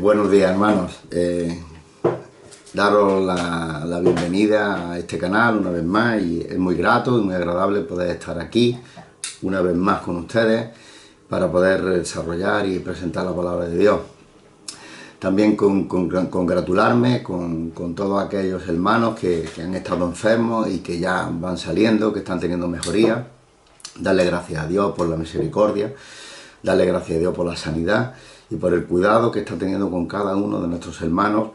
Buenos días, hermanos. Daros la bienvenida a este canal una vez más, y es muy grato y muy agradable poder estar aquí una vez más con ustedes para poder desarrollar y presentar la palabra de Dios. También congratularme con todos aquellos hermanos que han estado enfermos y que ya van saliendo, que están teniendo mejoría. Darle gracias a Dios por la misericordia, darle gracias a Dios por la sanidad y por el cuidado que está teniendo con cada uno de nuestros hermanos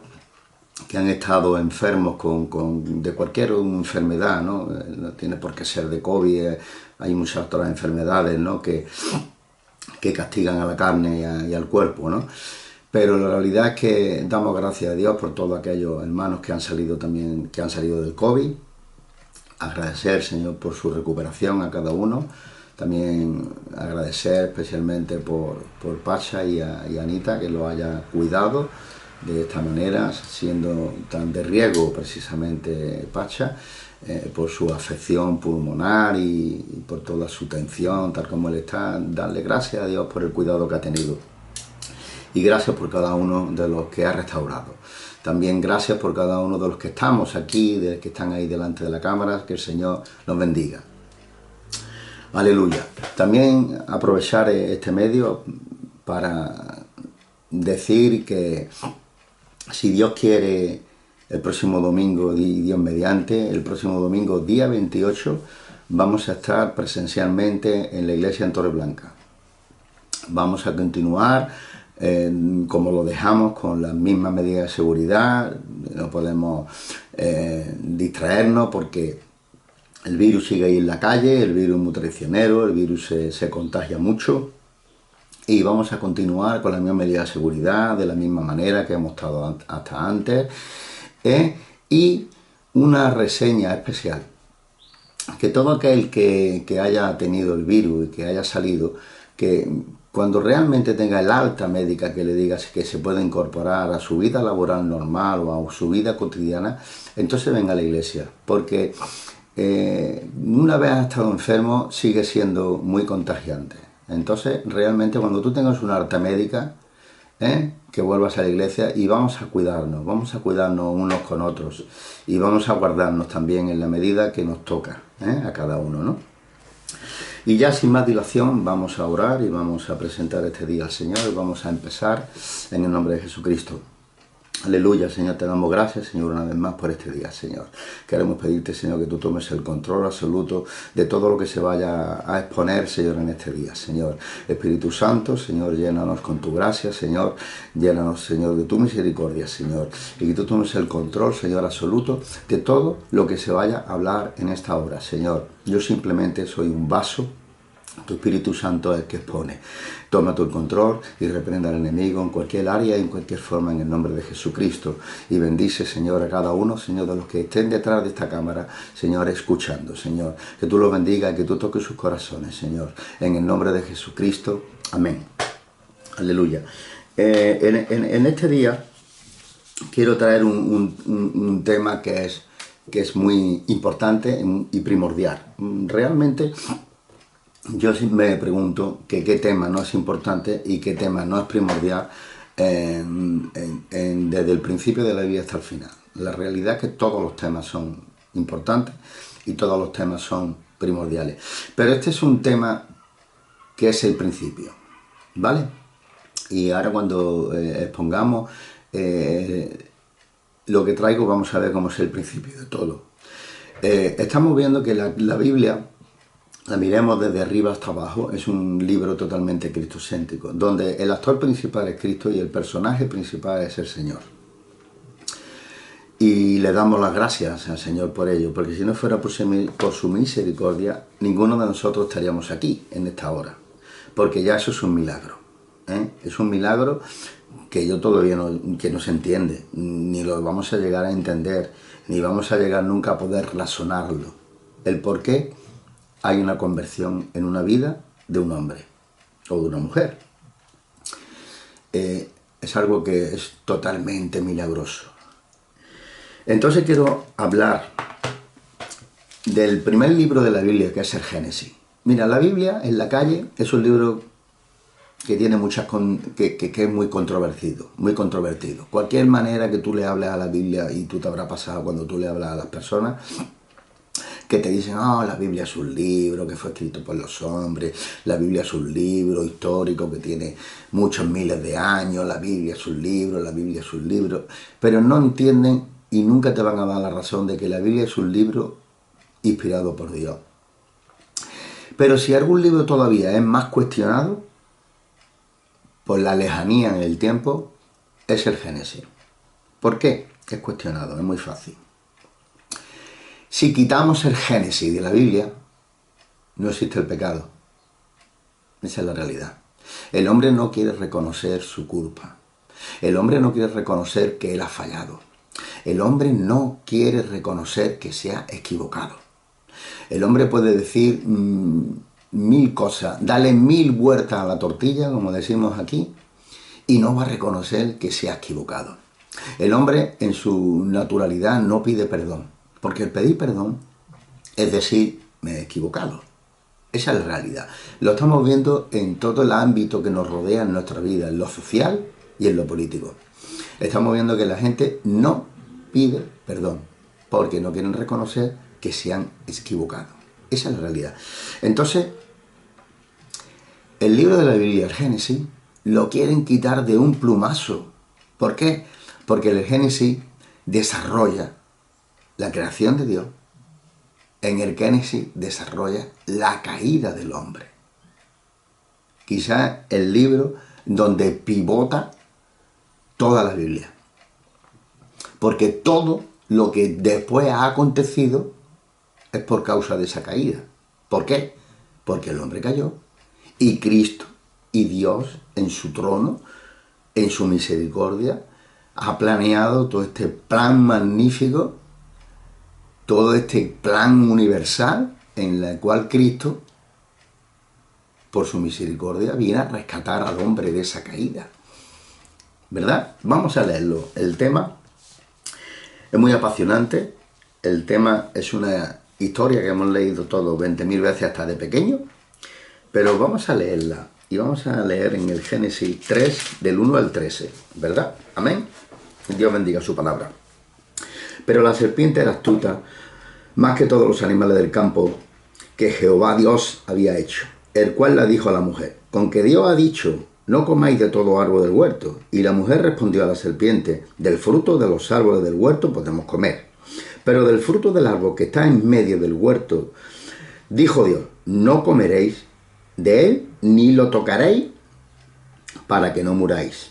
que han estado enfermos de cualquier enfermedad, ¿no? No tiene por qué ser de COVID, hay muchas otras enfermedades, ¿no? que castigan a la carne y al cuerpo, ¿no? Pero la realidad es que damos gracias a Dios por todos aquellos hermanos que han salido también, que han salido del COVID. Agradecer, Señor, por su recuperación a cada uno. También agradecer especialmente por Pacha y Anita, que lo haya cuidado de esta manera, siendo tan de riesgo precisamente Pacha, por su afección pulmonar y por toda su tensión, tal como él está. Darle gracias a Dios por el cuidado que ha tenido. Y gracias por cada uno de los que ha restaurado. También gracias por cada uno de los que estamos aquí, de los que están ahí delante de la cámara. Que el Señor nos bendiga. Aleluya. También aprovechar este medio para decir que si Dios quiere, el próximo domingo, Dios mediante, el próximo domingo, día 28, vamos a estar presencialmente en la iglesia en Torreblanca. Vamos a continuar como lo dejamos, con las mismas medidas de seguridad. No podemos distraernos porque el virus sigue ahí en la calle, el virus es muy traicionero, el virus se contagia mucho. Y vamos a continuar con la misma medida de seguridad, de la misma manera que hemos estado hasta antes. Y una reseña especial. Que todo aquel que haya tenido el virus y que haya salido, que cuando realmente tenga el alta médica que le diga que se puede incorporar a su vida laboral normal o a su vida cotidiana, entonces venga a la iglesia. Porque una vez has estado enfermo, sigue siendo muy contagiante. Entonces, realmente, cuando tú tengas una alta médica, que vuelvas a la iglesia, y vamos a cuidarnos unos con otros, y vamos a guardarnos también en la medida que nos toca, a cada uno, ¿no? Y ya sin más dilación, vamos a orar y vamos a presentar este día al Señor, y vamos a empezar en el nombre de Jesucristo. Aleluya, Señor, te damos gracias, Señor, una vez más por este día, Señor. Queremos pedirte, Señor, que tú tomes el control absoluto de todo lo que se vaya a exponer, Señor, en este día, Señor. Espíritu Santo, Señor, llénanos con tu gracia, Señor. Llénanos, Señor, de tu misericordia, Señor. Y que tú tomes el control, Señor, absoluto de todo lo que se vaya a hablar en esta hora, Señor. Yo simplemente soy un vaso. Tu Espíritu Santo es el que expone. Toma tu control y reprenda al enemigo en cualquier área y en cualquier forma, en el nombre de Jesucristo. Y bendice, Señor, a cada uno, Señor, de los que estén detrás de esta cámara, Señor, escuchando, Señor. Que tú los bendigas y que tú toques sus corazones, Señor. En el nombre de Jesucristo. Amén. Aleluya. En este día quiero traer un tema que es muy importante y primordial. Realmente, yo me pregunto que qué tema no es importante y qué tema no es primordial desde el principio de la Biblia hasta el final. La realidad es que todos los temas son importantes y todos los temas son primordiales. Pero este es un tema que es el principio, ¿vale? Y ahora cuando expongamos lo que traigo, vamos a ver cómo es el principio de todo. Estamos viendo que la Biblia, la miremos desde arriba hasta abajo, es un libro totalmente cristocéntrico, donde el actor principal es Cristo y el personaje principal es el Señor. Y le damos las gracias al Señor por ello, porque si no fuera por su misericordia, ninguno de nosotros estaríamos aquí en esta hora, porque ya eso es un milagro. Es un milagro que yo todavía no se entiende, ni lo vamos a llegar a entender, ni vamos a llegar nunca a poder razonarlo. El por qué hay una conversión en una vida de un hombre o de una mujer. Es algo que es totalmente milagroso. Entonces quiero hablar del primer libro de la Biblia, que es el Génesis. Mira, la Biblia en la calle es un libro que tiene que es muy controvertido, muy controvertido. Cualquier manera que tú le hables a la Biblia, y tú te habrá pasado cuando tú le hablas a las personas, que te dicen, la Biblia es un libro que fue escrito por los hombres, la Biblia es un libro histórico que tiene muchos miles de años, la Biblia es un libro, la Biblia es un libro, pero no entienden y nunca te van a dar la razón de que la Biblia es un libro inspirado por Dios. Pero si algún libro todavía es más cuestionado, por la lejanía en el tiempo, es el Génesis. ¿Por qué? Es cuestionado, es muy fácil. Si quitamos el Génesis de la Biblia, no existe el pecado. Esa es la realidad. El hombre no quiere reconocer su culpa. El hombre no quiere reconocer que él ha fallado. El hombre no quiere reconocer que se ha equivocado. El hombre puede decir mil cosas, darle 1000 vueltas a la tortilla, como decimos aquí, y no va a reconocer que se ha equivocado. El hombre, en su naturalidad, no pide perdón, porque el pedir perdón es decir, me he equivocado. Esa es la realidad. Lo estamos viendo en todo el ámbito que nos rodea en nuestra vida, en lo social y en lo político. Estamos viendo que la gente no pide perdón, porque no quieren reconocer que se han equivocado. Esa es la realidad. Entonces, el libro de la Biblia, el Génesis, lo quieren quitar de un plumazo. ¿Por qué? Porque el Génesis desarrolla la creación de Dios. En el Génesis desarrolla la caída del hombre. Quizás el libro donde pivota toda la Biblia. Porque todo lo que después ha acontecido es por causa de esa caída. ¿Por qué? Porque el hombre cayó y Cristo y Dios en su trono, en su misericordia, ha planeado todo este plan magnífico, todo este plan universal en el cual Cristo, por su misericordia, viene a rescatar al hombre de esa caída. ¿Verdad? Vamos a leerlo. El tema es muy apasionante. El tema es una historia que hemos leído todos 20.000 veces hasta de pequeño, pero vamos a leerla. Y vamos a leer en el Génesis 3, del 1 al 13, ¿verdad? Amén. Dios bendiga su palabra. Pero la serpiente era astuta, más que todos los animales del campo que Jehová Dios había hecho, el cual la dijo a la mujer, con que Dios ha dicho, no comáis de todo árbol del huerto. Y la mujer respondió a la serpiente, del fruto de los árboles del huerto podemos comer, pero del fruto del árbol que está en medio del huerto, dijo Dios, no comeréis de él, ni lo tocaréis, para que no muráis.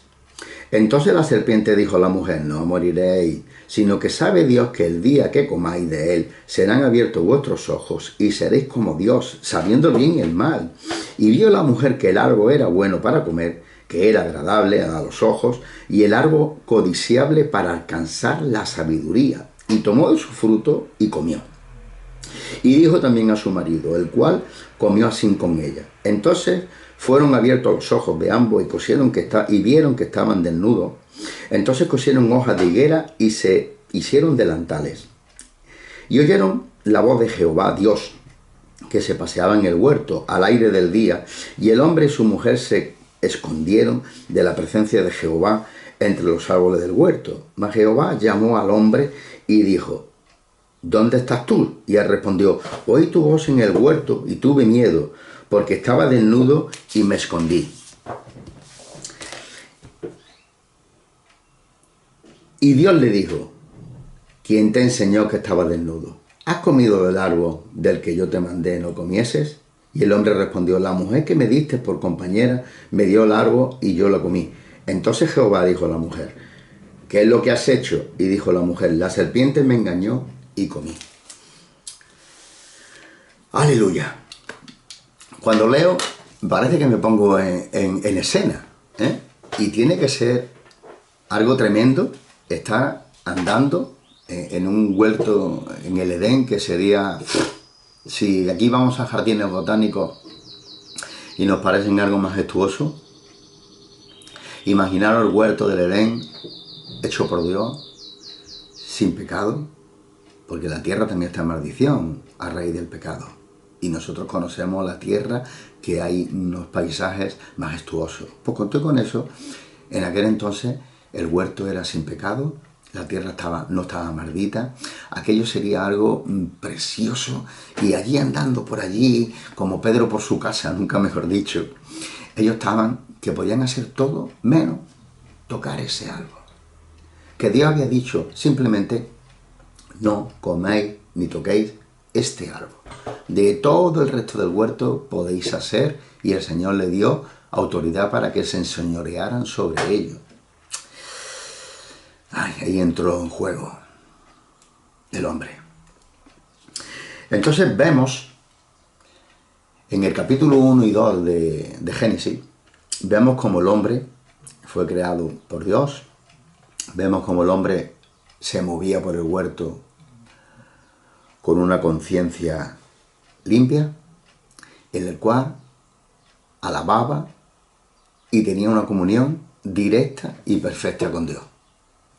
Entonces la serpiente dijo a la mujer, no moriréis, sino que sabe Dios que el día que comáis de él, serán abiertos vuestros ojos, y seréis como Dios, sabiendo el bien y el mal. Y vio la mujer que el árbol era bueno para comer, que era agradable a los ojos, y el árbol codiciable para alcanzar la sabiduría. Y tomó de su fruto y comió. Y dijo también a su marido, el cual comió así con ella. Entonces fueron abiertos los ojos de ambos y vieron que estaban desnudos. Entonces cosieron hojas de higuera y se hicieron delantales. Y oyeron la voz de Jehová Dios, que se paseaba en el huerto al aire del día, y el hombre y su mujer se escondieron de la presencia de Jehová entre los árboles del huerto. Mas Jehová llamó al hombre y dijo, ¿dónde estás tú? Y él respondió, oí tu voz en el huerto y tuve miedo, porque estaba desnudo y me escondí. Y Dios le dijo, ¿quién te enseñó que estaba desnudo? ¿Has comido del árbol del que yo te mandé no comieses? Y el hombre respondió, la mujer que me diste por compañera me dio el árbol y yo lo comí. Entonces Jehová dijo a la mujer, ¿qué es lo que has hecho? Y dijo la mujer, la serpiente me engañó y comí. Aleluya. Cuando leo, parece que me pongo en escena, ¿eh? Y tiene que ser algo tremendo estar andando en un huerto en el Edén, que sería, si aquí vamos a jardines botánicos y nos parecen algo majestuoso, imaginaros el huerto del Edén hecho por Dios, sin pecado, porque la tierra también está en maldición a raíz del pecado. y nosotros conocemos la tierra, que hay unos paisajes majestuosos. Pues conté con eso. En aquel entonces el huerto era sin pecado, la tierra no estaba maldita, aquello sería algo precioso, y allí andando por allí, como Pedro por su casa, nunca mejor dicho, ellos estaban que podían hacer todo menos tocar ese árbol. Que Dios había dicho simplemente, no comáis ni toquéis este árbol. De todo el resto del huerto podéis hacer, y el Señor le dio autoridad para que se enseñorearan sobre ellos. Ay, ahí entró en juego el hombre. Entonces vemos en el capítulo 1 y 2 de Génesis, vemos cómo el hombre fue creado por Dios, vemos cómo el hombre se movía por el huerto con una conciencia limpia, en el cual alababa y tenía una comunión directa y perfecta con Dios.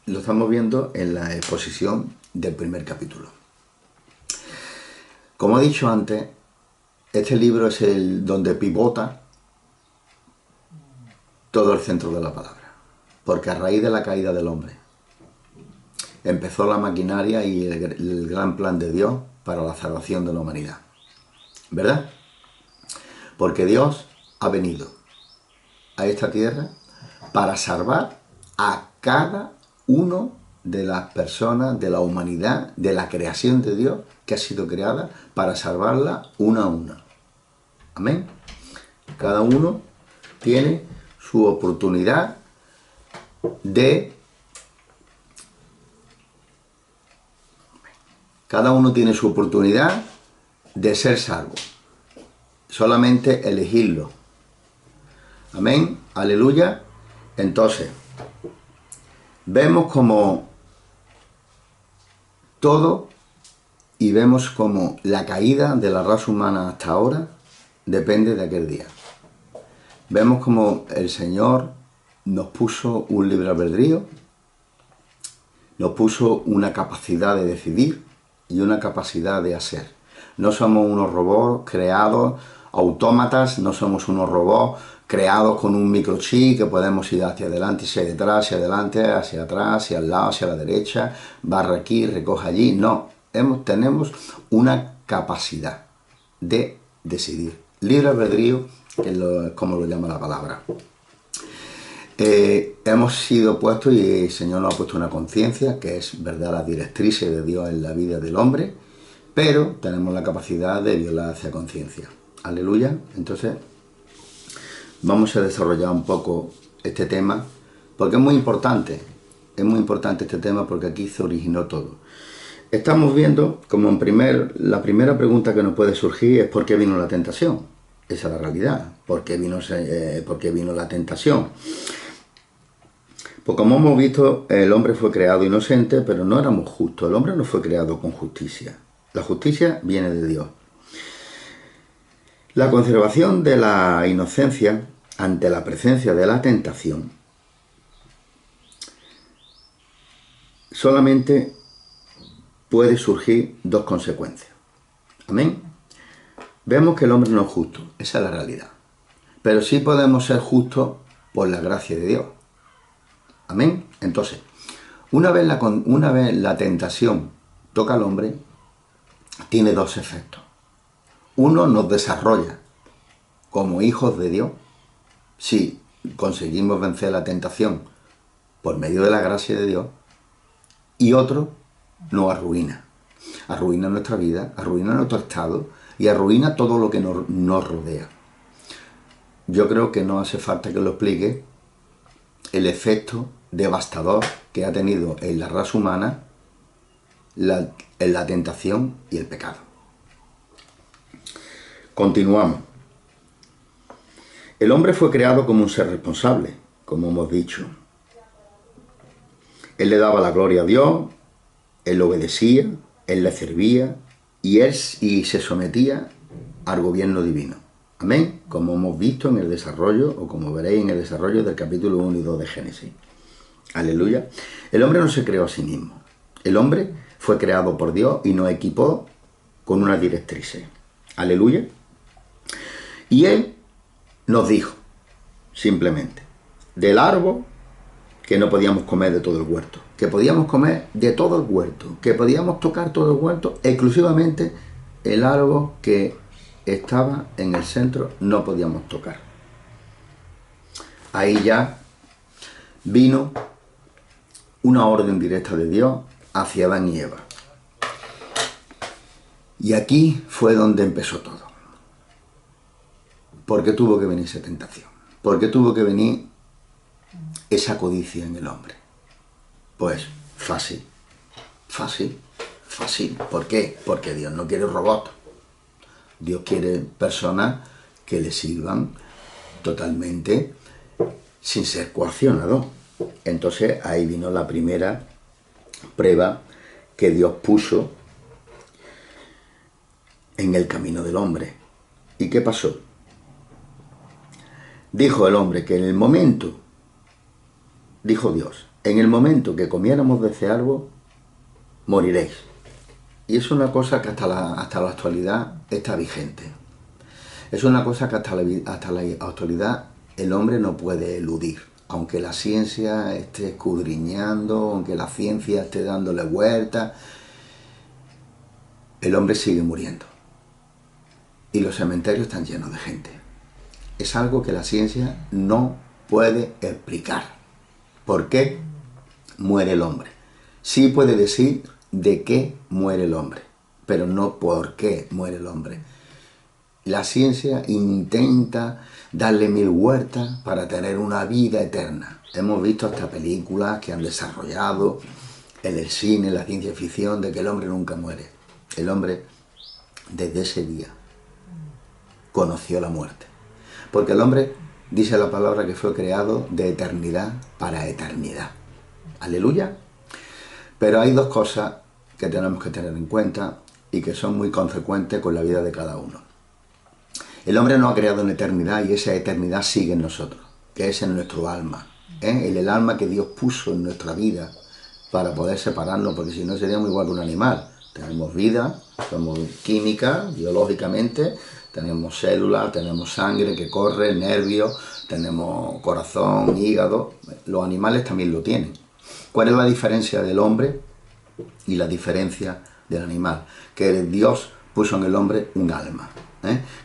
Lo estamos viendo en la exposición del primer capítulo. Como he dicho antes, este libro es el donde pivota todo el centro de la palabra, porque a raíz de la caída del hombre empezó la maquinaria y el gran plan de Dios para la salvación de la humanidad, ¿verdad? Porque Dios ha venido a esta tierra para salvar a cada uno de las personas, de la humanidad, de la creación de Dios que ha sido creada, para salvarla una a una. Amén. Cada uno tiene su oportunidad de... Cada uno tiene su oportunidad de ser salvo. Solamente elegirlo. Amén. Aleluya. Entonces, vemos como todo, y vemos como la caída de la raza humana hasta ahora depende de aquel día. Vemos como el Señor nos puso un libre albedrío, nos puso una capacidad de decidir y una capacidad de hacer. No somos unos robots creados, autómatas, no somos unos robots creados con un microchip que podemos ir hacia adelante, hacia detrás, hacia adelante, hacia atrás, hacia el lado, hacia la derecha, barra aquí, recoja allí. No, tenemos una capacidad de decidir. Libre albedrío, que es como lo llama la palabra. Hemos sido puestos, y el Señor nos ha puesto una conciencia, que es verdad la directriz de Dios en la vida del hombre, pero tenemos la capacidad de violar esa conciencia. Aleluya. Entonces, vamos a desarrollar un poco este tema, porque es muy importante este tema, porque aquí se originó todo. Estamos viendo como la primera pregunta que nos puede surgir es ¿por qué vino la tentación? Esa es la realidad. ¿Por qué vino la tentación? Pues como hemos visto, el hombre fue creado inocente, pero no éramos justos. El hombre no fue creado con justicia. La justicia viene de Dios. La conservación de la inocencia ante la presencia de la tentación solamente puede surgir dos consecuencias. Amén. Vemos que el hombre no es justo, esa es la realidad. Pero sí podemos ser justos por la gracia de Dios. Amén. Entonces, una vez la tentación toca al hombre, tiene dos efectos. Uno, nos desarrolla como hijos de Dios, si conseguimos vencer la tentación por medio de la gracia de Dios, y otro, nos arruina. Arruina nuestra vida, arruina nuestro estado y arruina todo lo que nos rodea. Yo creo que no hace falta que lo explique el efecto devastador que ha tenido en la raza humana en la tentación y el pecado. Continuamos. El hombre fue creado como un ser responsable, como hemos dicho. Él le daba la gloria a Dios, él obedecía, él le servía y se sometía al gobierno divino. Amén, como hemos visto en el desarrollo, o como veréis en el desarrollo del capítulo 1 y 2 de Génesis. Aleluya. El hombre no se creó a sí mismo. El hombre fue creado por Dios y nos equipó con unas directrices. Aleluya. Y él nos dijo, simplemente, del árbol que no podíamos comer de todo el huerto, que podíamos comer de todo el huerto, que podíamos tocar todo el huerto, exclusivamente el árbol que estaba en el centro no podíamos tocar. Ahí ya vino una orden directa de Dios hacia Adán y Eva. Y aquí fue donde empezó todo. ¿Por qué tuvo que venir esa tentación? ¿Por qué tuvo que venir esa codicia en el hombre? Pues fácil. ¿Por qué? Porque Dios no quiere robots. Dios quiere personas que le sirvan totalmente sin ser coaccionados. Entonces ahí vino la primera prueba que Dios puso en el camino del hombre. ¿Y qué pasó? Dijo el hombre que en el momento, dijo Dios, en el momento que comiéramos de ese árbol, moriréis. Y es una cosa que hasta la actualidad está vigente. Es una cosa que hasta la actualidad el hombre no puede eludir. Aunque la ciencia esté escudriñando, aunque la ciencia esté dándole vueltas, el hombre sigue muriendo. Y los cementerios están llenos de gente. Es algo que la ciencia no puede explicar. ¿Por qué muere el hombre? Sí puede decir de qué muere el hombre, pero no por qué muere el hombre. La ciencia intenta darle mil vueltas para tener una vida eterna. Hemos visto hasta películas que han desarrollado en el cine, en la ciencia ficción, de que el hombre nunca muere. El hombre, desde ese día, conoció la muerte. Porque el hombre, dice la palabra, que fue creado de eternidad para eternidad. Aleluya. Pero hay dos cosas que tenemos que tener en cuenta y que son muy consecuentes con la vida de cada uno. El hombre nos ha creado en eternidad y esa eternidad sigue en nosotros, que es en nuestro alma. El alma que Dios puso en nuestra vida para poder separarnos, porque si no seríamos igual que un animal. Tenemos vida, somos química, biológicamente, tenemos células, tenemos sangre que corre, nervios, tenemos corazón, hígado. Los animales también lo tienen. ¿Cuál es la diferencia del hombre y la diferencia del animal? Que Dios puso en el hombre un alma.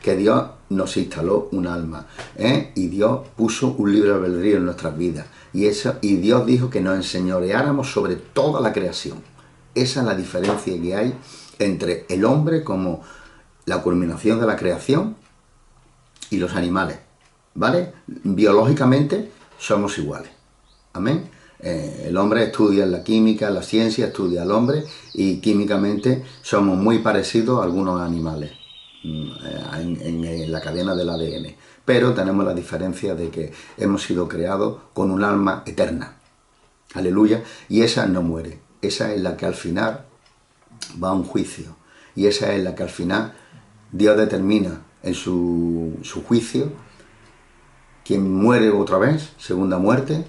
Que Dios nos instaló un alma, y Dios puso un libre albedrío en nuestras vidas, y Dios dijo que nos enseñoreáramos sobre toda la creación. Esa es la diferencia que hay entre el hombre como la culminación de la creación y los animales, ¿vale? Biológicamente somos iguales, amén. El hombre estudia la química, la ciencia estudia al hombre, y químicamente somos muy parecidos a algunos animales en la cadena del ADN, pero tenemos la diferencia de que hemos sido creados con un alma eterna, aleluya, y esa no muere. Esa es la que al final va a un juicio, y esa es la que al final Dios determina en su juicio quién muere otra vez, segunda muerte,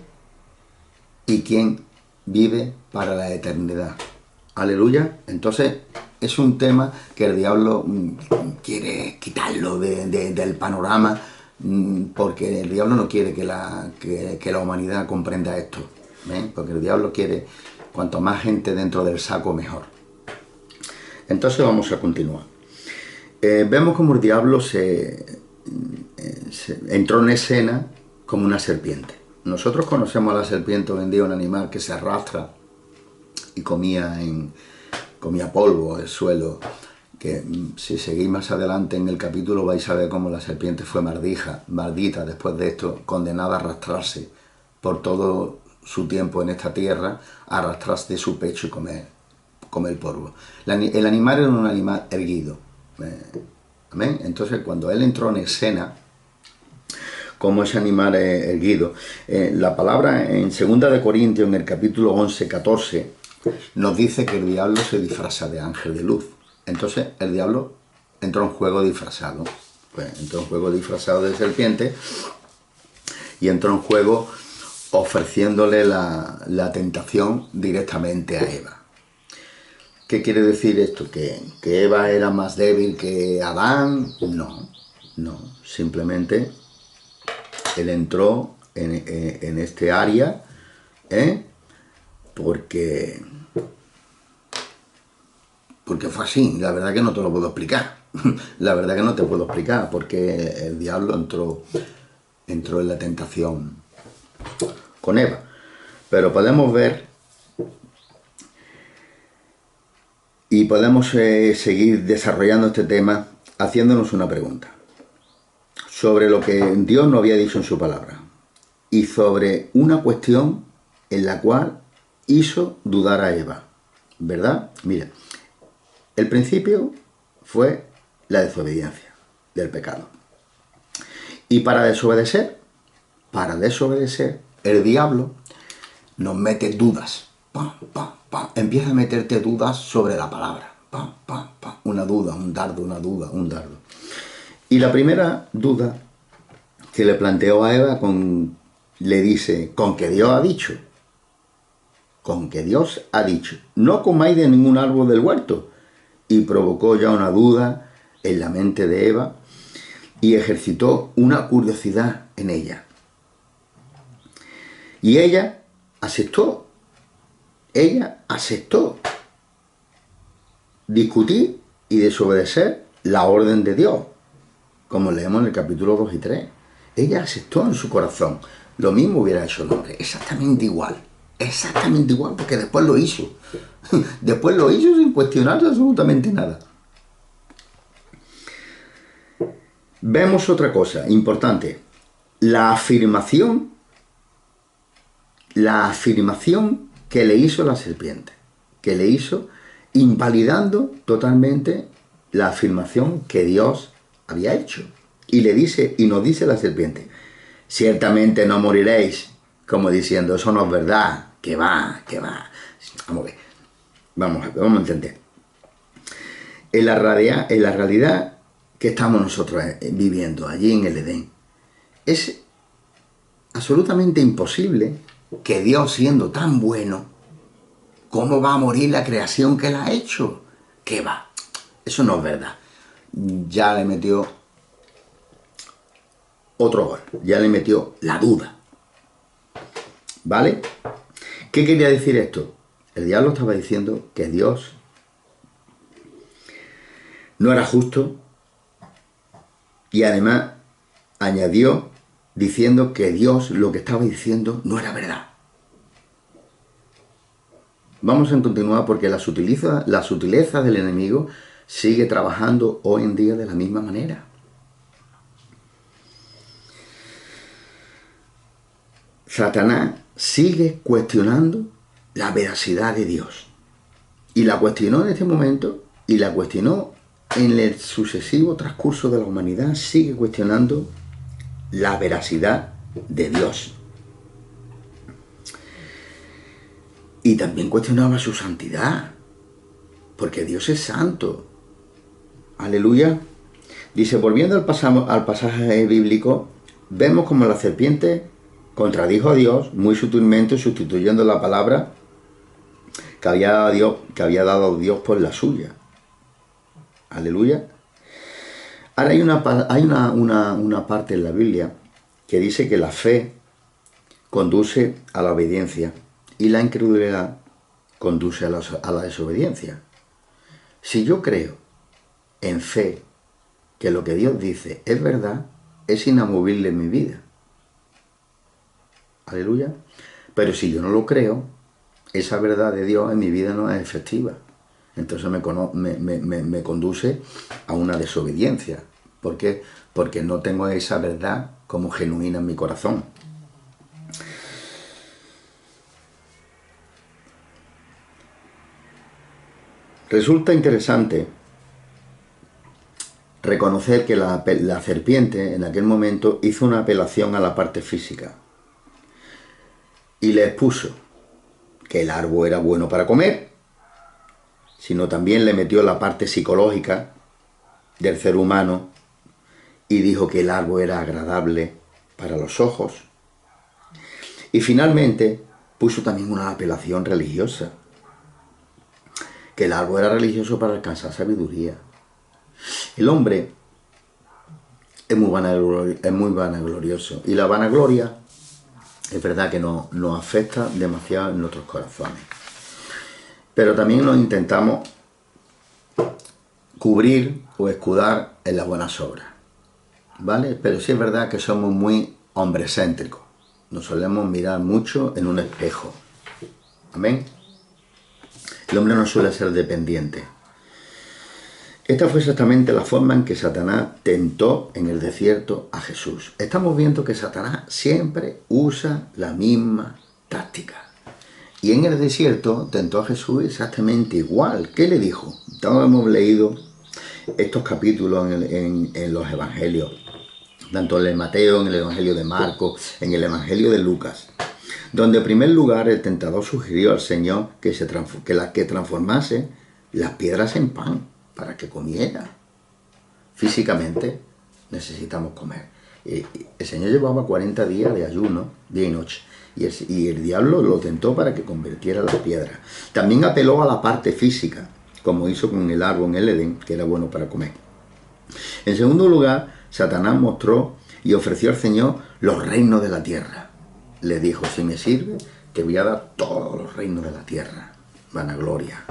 y quién vive para la eternidad. Aleluya. Entonces es un tema que el diablo quiere quitarlo del panorama, porque el diablo no quiere que la humanidad comprenda esto, porque el diablo quiere cuanto más gente dentro del saco mejor. Entonces vamos a continuar. Vemos como el diablo se entró en escena como una serpiente. Nosotros conocemos a la serpiente hoy en día, un animal que se arrastra y comía polvo, el suelo, que si seguís más adelante en el capítulo vais a ver cómo la serpiente fue maldita después de esto, condenada a arrastrarse por todo su tiempo en esta tierra, a arrastrarse de su pecho y comer polvo. El animal era un animal erguido, ¿amén? Entonces cuando él entró en escena como ese animal erguido, la palabra en 2 Corintios, en el capítulo 11, 14, nos dice que el diablo se disfraza de ángel de luz. Entonces el diablo entró en juego disfrazado, entró en juego disfrazado de serpiente, y entró en juego ofreciéndole la tentación directamente a Eva. ¿Qué quiere decir esto? ¿Que Eva era más débil que Adán? No, no. Simplemente él entró en este área, porque fue así. La verdad que no te lo puedo explicar. La verdad que no te puedo explicar porque el diablo entró en la tentación con Eva. Pero podemos ver y podemos seguir desarrollando este tema haciéndonos una pregunta sobre lo que Dios nos había dicho en su palabra y sobre una cuestión en la cual hizo dudar a Eva, ¿verdad? Mira, el principio fue la desobediencia del pecado. Y para desobedecer, el diablo nos mete dudas. Pam, pam, pam. Empieza a meterte dudas sobre la palabra. Pam, pam, pam. Una duda, un dardo, una duda, un dardo. Y la primera duda que le planteó a Eva le dice, con que Dios ha dicho. Con que Dios ha dicho. No comáis de ningún árbol del huerto. Y provocó ya una duda en la mente de Eva y ejercitó una curiosidad en ella. Y ella aceptó discutir y desobedecer la orden de Dios, como leemos en el capítulo 2 y 3. Ella aceptó en su corazón. Lo mismo hubiera hecho el hombre, exactamente igual, porque después lo hizo. Después lo hizo sin cuestionarse absolutamente nada. Vemos otra cosa importante. La afirmación que le hizo la serpiente. Que le hizo invalidando totalmente la afirmación que Dios había hecho. Y nos dice la serpiente, ciertamente no moriréis, como diciendo, eso no es verdad, que va. Vamos a ver. Vamos a entender. En la realidad que estamos nosotros viviendo allí en el Edén, es absolutamente imposible que Dios, siendo tan bueno, ¿cómo va a morir la creación que Él ha hecho? ¿Qué va? Eso no es verdad. Ya le metió otro gol, ya le metió la duda. ¿Vale? ¿Qué quería decir esto? El diablo estaba diciendo que Dios no era justo y además añadió diciendo que Dios lo que estaba diciendo no era verdad. Vamos a continuar porque la sutileza del enemigo sigue trabajando hoy en día de la misma manera. Satanás sigue cuestionando la veracidad de Dios. Y la cuestionó en este momento y la cuestionó en el sucesivo transcurso de la humanidad. Sigue cuestionando la veracidad de Dios. Y también cuestionaba su santidad, porque Dios es santo. Aleluya. Dice, volviendo al pasaje bíblico, vemos como la serpiente contradijo a Dios muy sutilmente, sustituyendo la palabra que había dado Dios por la suya. Aleluya. Ahora hay una parte en la Biblia que dice que la fe conduce a la obediencia y la incredulidad conduce a la desobediencia. Si yo creo en fe que lo que Dios dice es verdad, es inamovible en mi vida. Aleluya. Pero si yo no lo creo, esa verdad de Dios en mi vida no es efectiva. Entonces me conduce a una desobediencia. ¿Por qué? Porque no tengo esa verdad como genuina en mi corazón. Resulta interesante reconocer que la serpiente en aquel momento hizo una apelación a la parte física y le expuso que el árbol era bueno para comer, sino también le metió la parte psicológica del ser humano y dijo que el árbol era agradable para los ojos. Y finalmente puso también una apelación religiosa que el árbol era religioso para alcanzar sabiduría. El hombre es muy vanaglorioso, y la vanagloria es verdad que nos afecta demasiado en nuestros corazones. Pero también nos intentamos cubrir o escudar en las buenas obras, ¿vale? Pero sí es verdad que somos muy hombrecéntricos. Nos solemos mirar mucho en un espejo. Amén. El hombre no suele ser dependiente. Esta fue exactamente la forma en que Satanás tentó en el desierto a Jesús. Estamos viendo que Satanás siempre usa la misma táctica. Y en el desierto tentó a Jesús exactamente igual. ¿Qué le dijo? Todos hemos leído estos capítulos en los evangelios, tanto en el Mateo, en el evangelio de Marcos, en el evangelio de Lucas, donde en primer lugar el tentador sugirió al Señor que transformase las piedras en pan para que comiera. Físicamente necesitamos comer. El Señor llevaba 40 días de ayuno, día y noche, y el diablo lo tentó para que convirtiera las piedras. También apeló a la parte física, como hizo con el árbol en el Edén, que era bueno para comer. En segundo lugar, Satanás mostró y ofreció al Señor los reinos de la tierra. Le dijo: si me sirve, te voy a dar todos los reinos de la tierra. Vanagloria.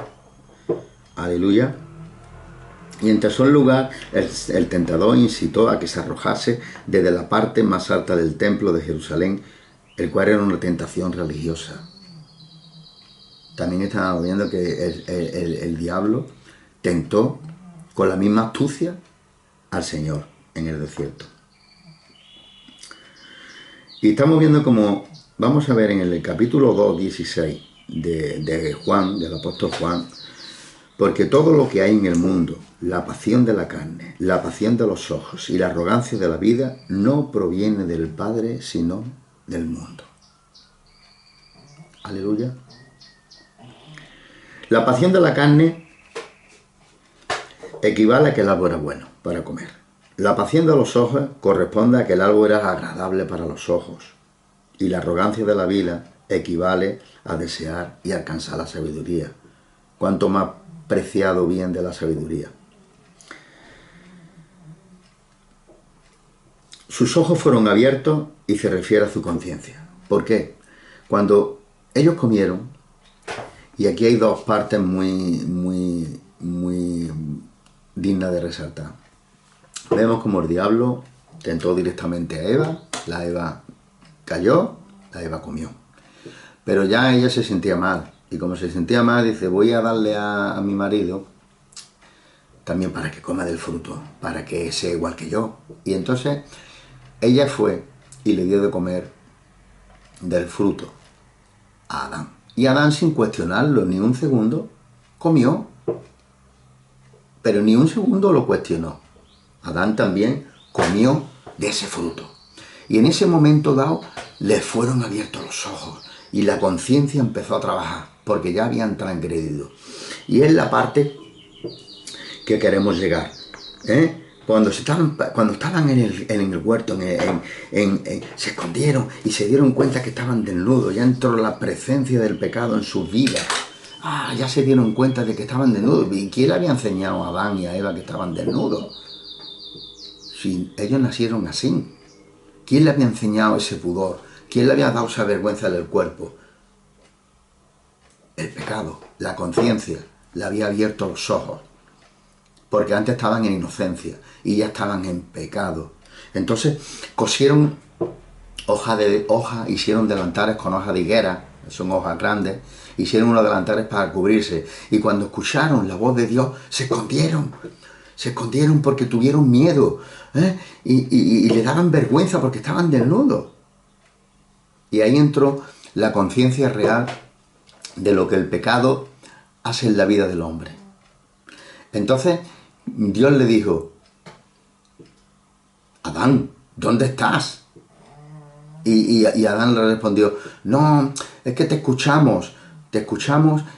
Aleluya. Y en tercer lugar, el tentador incitó a que se arrojase desde la parte más alta del templo de Jerusalén, el cual era una tentación religiosa. También estamos viendo que el diablo tentó con la misma astucia al Señor en el desierto. Y estamos viendo como, vamos a ver en el capítulo 2, 16 de Juan, del apóstol Juan: porque todo lo que hay en el mundo, la pasión de la carne, la pasión de los ojos y la arrogancia de la vida, no proviene del Padre, sino del mundo. Aleluya. La pasión de la carne equivale a que el árbol era bueno para comer. La pasión de los ojos corresponde a que el árbol era agradable para los ojos. Y la arrogancia de la vida equivale a desear y alcanzar la sabiduría. Cuanto más preciado bien de la sabiduría. Sus ojos fueron abiertos y se refiere a su conciencia. ¿Por qué? Cuando ellos comieron, y aquí hay dos partes muy dignas de resaltar. Vemos como el diablo tentó directamente a Eva, la Eva cayó, la Eva comió. Pero ya ella se sentía mal. Y como se sentía mal, dice: voy a darle a mi marido también para que coma del fruto, para que sea igual que yo. Y entonces ella fue y le dio de comer del fruto a Adán. Y Adán, sin cuestionarlo ni un segundo, comió. Pero ni un segundo lo cuestionó. Adán también comió de ese fruto. Y en ese momento dado le fueron abiertos los ojos y la conciencia empezó a trabajar, porque ya habían transgredido. Y es la parte que queremos llegar. Cuando estaban en el huerto, se escondieron y se dieron cuenta que estaban desnudos. Ya entró la presencia del pecado en sus vidas. Ya se dieron cuenta de que estaban desnudos. ¿Y quién le había enseñado a Adán y a Eva que estaban desnudos? Si ellos nacieron así. ¿Quién le había enseñado ese pudor? ¿Quién le había dado esa vergüenza del cuerpo? El pecado, la conciencia, le había abierto los ojos. Porque antes estaban en inocencia y ya estaban en pecado. Entonces cosieron hoja, hicieron delantares con hoja de higuera, son hojas grandes, hicieron unos delantares para cubrirse. Y cuando escucharon la voz de Dios, se escondieron porque tuvieron miedo, y le daban vergüenza porque estaban desnudos. Y ahí entró la conciencia real de lo que el pecado hace en la vida del hombre. Entonces Dios le dijo: Adán, ¿dónde estás? Y Adán le respondió: no, es que te escuchamos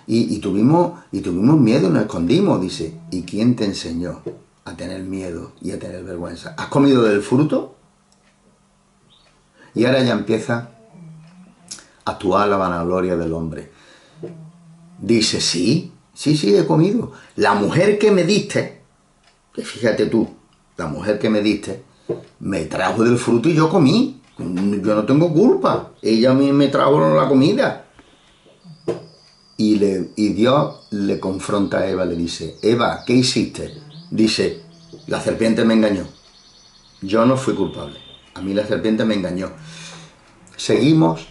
y tuvimos miedo y nos escondimos. Dice: ¿y quién te enseñó a tener miedo y a tener vergüenza? ¿Has comido del fruto? Y ahora ya empieza a actuar la vanagloria del hombre. Dice: sí, Sí, sí, he comido. La mujer que me diste, que fíjate tú, la mujer que me diste, me trajo del fruto y yo comí. Yo no tengo culpa. Ella a mí me trajo la comida. Y Dios le confronta a Eva, le dice, Eva, ¿qué hiciste? Dice, la serpiente me engañó. Yo no fui culpable. A mí la serpiente me engañó. Seguimos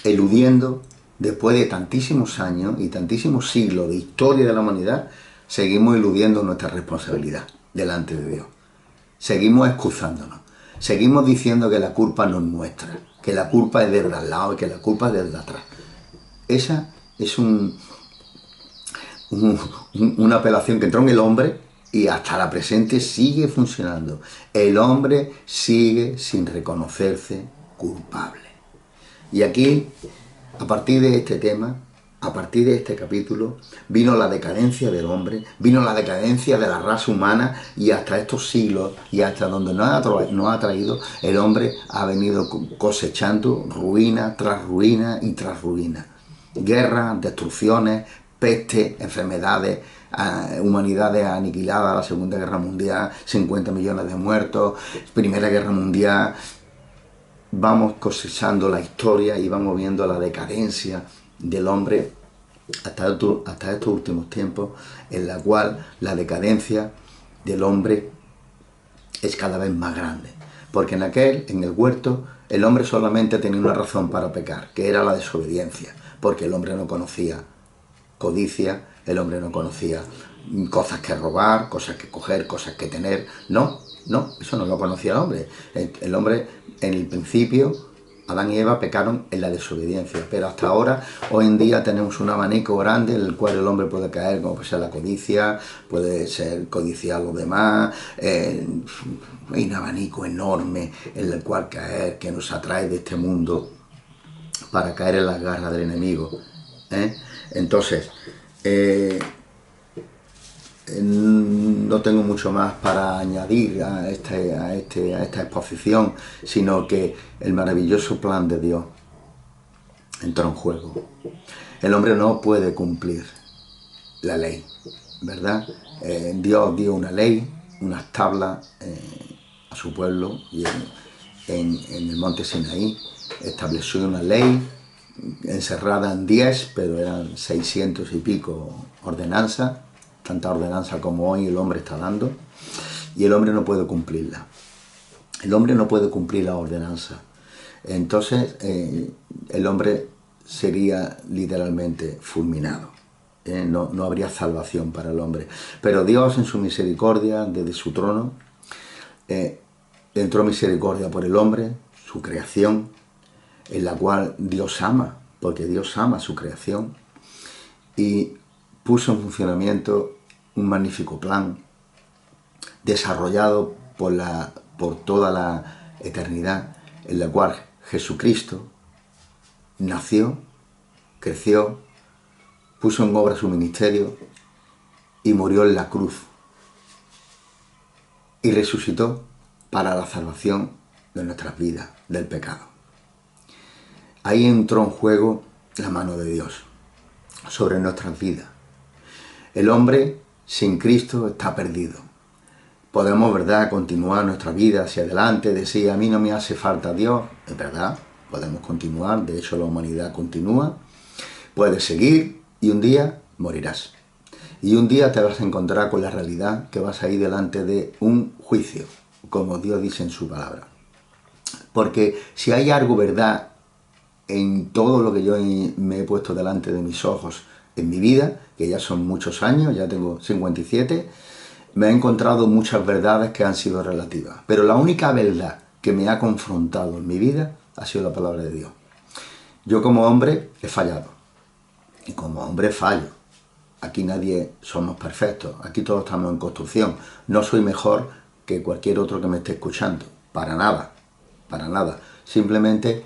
eludiendo, después de tantísimos años y tantísimos siglos de historia de la humanidad, seguimos eludiendo nuestra responsabilidad delante de Dios. Seguimos excusándonos. Seguimos diciendo que la culpa no es nuestra, que la culpa es desde al lado y que la culpa es desde atrás. Esa es una apelación que entró en el hombre y hasta la presente sigue funcionando. El hombre sigue sin reconocerse culpable. Y aquí, a partir de este tema, a partir de este capítulo, vino la decadencia del hombre, vino la decadencia de la raza humana y hasta estos siglos y hasta donde nos ha traído, el hombre ha venido cosechando ruina tras ruina y tras ruina. Guerras, destrucciones, peste, enfermedades, humanidades aniquiladas, la Segunda Guerra Mundial, 50 millones de muertos, Primera Guerra Mundial. Vamos cosechando la historia y vamos viendo la decadencia del hombre hasta estos últimos tiempos, en la cual la decadencia del hombre es cada vez más grande. Porque en el huerto, el hombre solamente tenía una razón para pecar, que era la desobediencia, porque el hombre no conocía codicia, el hombre no conocía cosas que robar, cosas que coger, cosas que tener. No, eso no lo conocía el hombre. El hombre, en el principio, Adán y Eva pecaron en la desobediencia, pero hasta ahora, hoy en día, tenemos un abanico grande en el cual el hombre puede caer, como puede ser la codicia, puede ser codiciar a los demás, hay un abanico enorme en el cual caer, que nos atrae de este mundo para caer en las garras del enemigo. Entonces, no tengo mucho más para añadir a esta exposición, sino que el maravilloso plan de Dios entró en juego. El hombre no puede cumplir la ley, ¿verdad? Dios dio una ley, unas tablas a su pueblo y en el monte Sinaí estableció una ley encerrada en 10, pero eran 600 y pico ordenanzas, tanta ordenanza como hoy el hombre está dando, y el hombre no puede cumplirla. El hombre no puede cumplir la ordenanza. Entonces, el hombre sería literalmente fulminado. No habría salvación para el hombre. Pero Dios, en su misericordia, desde su trono, entró misericordia por el hombre, su creación, en la cual Dios ama, porque Dios ama su creación, y puso en funcionamiento un magnífico plan desarrollado por toda la eternidad, en la cual Jesucristo nació, creció, puso en obra su ministerio y murió en la cruz y resucitó para la salvación de nuestras vidas, del pecado. Ahí entró en juego la mano de Dios sobre nuestras vidas. El hombre sin Cristo está perdido. Podemos, ¿verdad?, continuar nuestra vida hacia adelante, decir, a mí no me hace falta Dios. Es verdad, podemos continuar, de hecho la humanidad continúa. Puedes seguir y un día morirás. Y un día te vas a encontrar con la realidad que vas a ir delante de un juicio, como Dios dice en su palabra. Porque si hay algo verdad en todo lo que yo me he puesto delante de mis ojos en mi vida, que ya son muchos años, ya tengo 57, me he encontrado muchas verdades que han sido relativas. Pero la única verdad que me ha confrontado en mi vida ha sido la palabra de Dios. Yo como hombre he fallado. Y como hombre fallo. Aquí nadie somos perfectos. Aquí todos estamos en construcción. No soy mejor que cualquier otro que me esté escuchando. Para nada. Para nada. Simplemente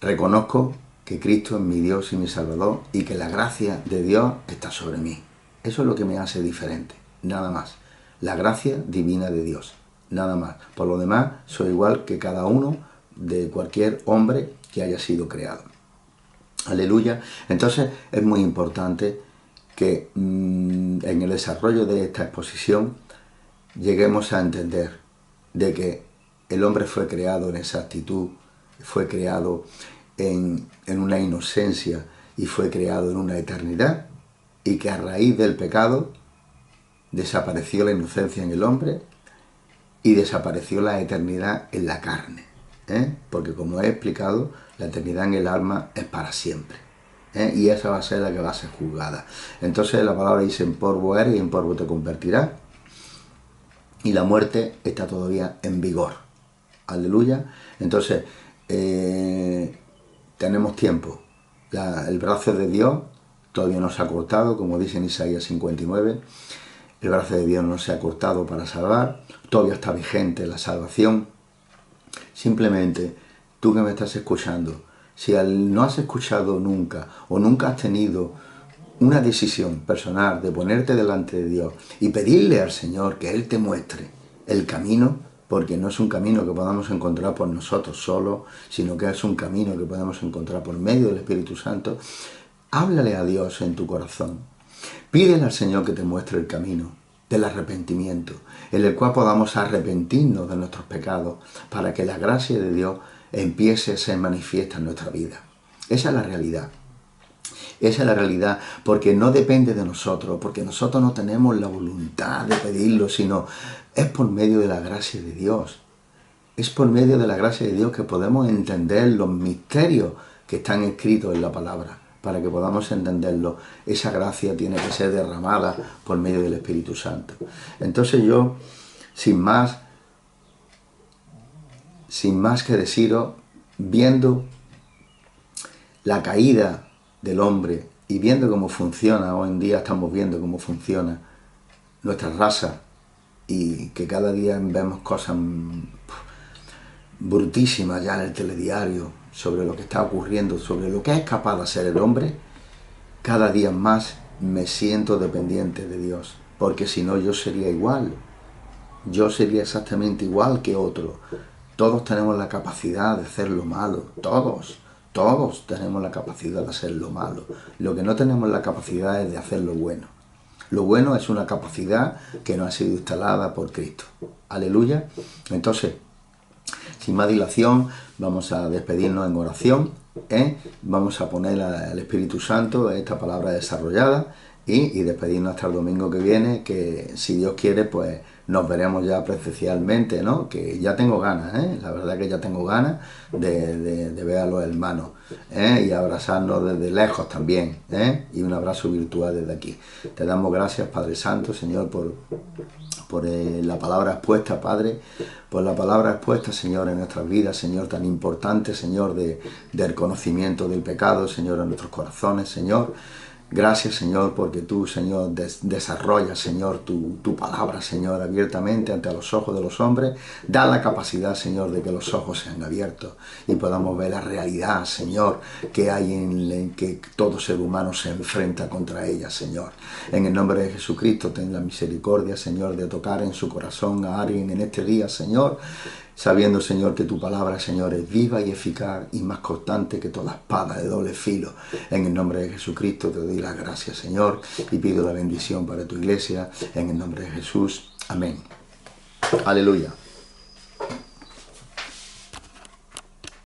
reconozco que Cristo es mi Dios y mi Salvador y que la gracia de Dios está sobre mí. Eso es lo que me hace diferente, nada más. La gracia divina de Dios, nada más. Por lo demás, soy igual que cada uno de cualquier hombre que haya sido creado. Aleluya. Entonces es muy importante que en el desarrollo de esta exposición lleguemos a entender de que el hombre fue creado en esa actitud, fue creado en una inocencia y fue creado en una eternidad, y que a raíz del pecado desapareció la inocencia en el hombre y desapareció la eternidad en la carne, porque como he explicado, la eternidad en el alma es para siempre, y esa va a ser la que va a ser juzgada. Entonces la palabra dice: en polvo eres y en polvo te convertirás, y la muerte está todavía en vigor. Aleluya. Entonces tenemos tiempo. El brazo de Dios todavía no se ha cortado, como dice en Isaías 59. El brazo de Dios no se ha cortado para salvar, todavía está vigente la salvación. Simplemente, tú que me estás escuchando, si no has escuchado nunca o nunca has tenido una decisión personal de ponerte delante de Dios y pedirle al Señor que Él te muestre el camino, porque no es un camino que podamos encontrar por nosotros solos, sino que es un camino que podemos encontrar por medio del Espíritu Santo, háblale a Dios en tu corazón. Pídele al Señor que te muestre el camino del arrepentimiento, en el cual podamos arrepentirnos de nuestros pecados, para que la gracia de Dios empiece a ser manifiesta en nuestra vida. Esa es la realidad. Esa es la realidad, porque no depende de nosotros, porque nosotros no tenemos la voluntad de pedirlo, sino es por medio de la gracia de Dios. Es por medio de la gracia de Dios que podemos entender los misterios que están escritos en la palabra. Para que podamos entenderlo, esa gracia tiene que ser derramada por medio del Espíritu Santo. Entonces yo, sin más que deciros, viendo la caída del hombre y viendo cómo funciona, hoy en día estamos viendo cómo funciona nuestra raza, y que cada día vemos cosas brutísimas ya en el telediario sobre lo que está ocurriendo, sobre lo que es capaz de hacer el hombre. Cada día más me siento dependiente de Dios, porque si no yo sería igual, yo sería exactamente igual que otro. Todos tenemos la capacidad de hacer lo malo, todos tenemos la capacidad de hacer lo malo. Lo que no tenemos la capacidad es de hacer lo bueno. Lo bueno es una capacidad que nos ha sido instalada por Cristo. Aleluya. Entonces, sin más dilación, vamos a despedirnos en oración, vamos a poner al Espíritu Santo esta palabra desarrollada y despedirnos hasta el domingo que viene, que si Dios quiere, pues nos veremos ya presencialmente, ¿no? Que ya tengo ganas, la verdad que ya tengo ganas de ver a los hermanos, y abrazarnos desde lejos también, y un abrazo virtual desde aquí. Te damos gracias, Padre Santo, Señor, por la palabra expuesta, Padre, por la palabra expuesta, Señor, en nuestras vidas, Señor, tan importante, Señor, del conocimiento del pecado, Señor, en nuestros corazones, Señor. Gracias, Señor, porque tú, Señor, desarrollas, Señor, tu palabra, Señor, abiertamente ante los ojos de los hombres. Da la capacidad, Señor, de que los ojos sean abiertos y podamos ver la realidad, Señor, que hay en que todo ser humano se enfrenta contra ella, Señor. En el nombre de Jesucristo, ten la misericordia, Señor, de tocar en su corazón a alguien en este día, Señor, sabiendo, Señor, que tu palabra, Señor, es viva y eficaz y más cortante que toda espada de doble filo. En el nombre de Jesucristo te doy las gracias, Señor, y pido la bendición para tu iglesia. En el nombre de Jesús. Amén. Aleluya.